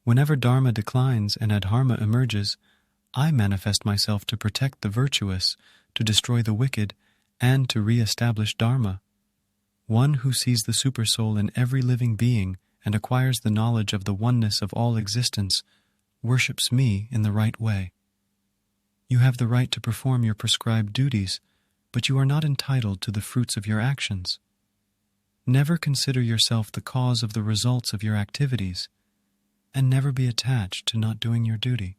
Whenever dharma declines and adharma emerges, I manifest myself to protect the virtuous, to destroy the wicked, and to re-establish dharma. One who sees the supersoul in every living being and acquires the knowledge of the oneness of all existence worships me in the right way. You have the right to perform your prescribed duties, but you are not entitled to the fruits of your actions. Never consider yourself the cause of the results of your activities, and never be attached to not doing your duty.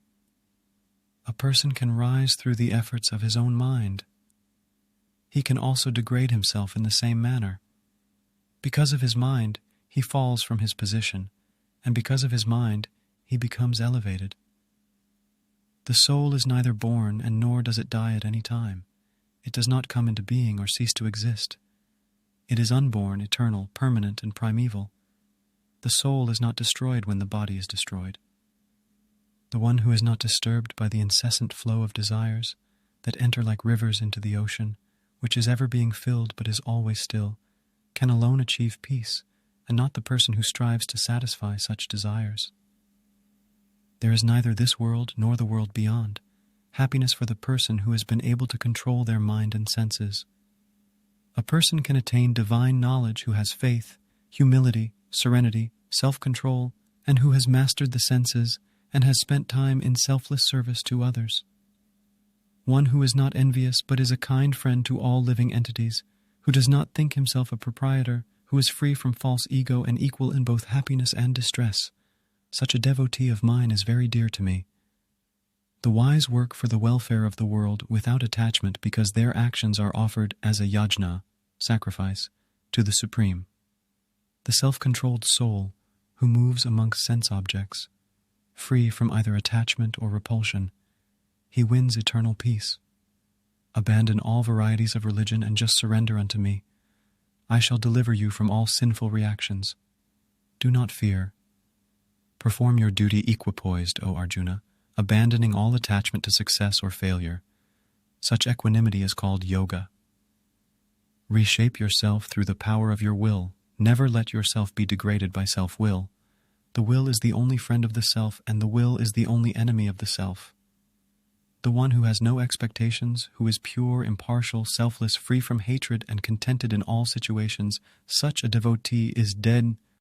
A person can rise through the efforts of his own mind. He can also degrade himself in the same manner. Because of his mind, he falls from his position, and because of his mind, he becomes elevated. The soul is neither born and nor does it die at any time. It does not come into being or cease to exist. It is unborn, eternal, permanent, and primeval. The soul is not destroyed when the body is destroyed. The one who is not disturbed by the incessant flow of desires that enter like rivers into the ocean, which is ever being filled but is always still, can alone achieve peace, and not the person who strives to satisfy such desires. There is neither this world nor the world beyond. Happiness for the person who has been able to control their mind and senses. A person can attain divine knowledge who has faith, humility, serenity, self-control, and who has mastered the senses and has spent time in selfless service to others. One who is not envious but is a kind friend to all living entities, who does not think himself a proprietor, who is free from false ego and equal in both happiness and distress. Such a devotee of mine is very dear to me. The wise work for the welfare of the world without attachment because their actions are offered as a yajna, sacrifice, to the Supreme. The self-controlled soul, who moves amongst sense objects, free from either attachment or repulsion, he wins eternal peace. Abandon all varieties of religion and just surrender unto me. I shall deliver you from all sinful reactions. Do not fear. Perform your duty equipoised, O Arjuna, abandoning all attachment to success or failure. Such equanimity is called yoga. Reshape yourself through the power of your will. Never let yourself be degraded by self-will. The will is the only friend of the self, and the will is the only enemy of the self. The one who has no expectations, who is pure, impartial, selfless, free from hatred, and contented in all situations, such a devotee is dead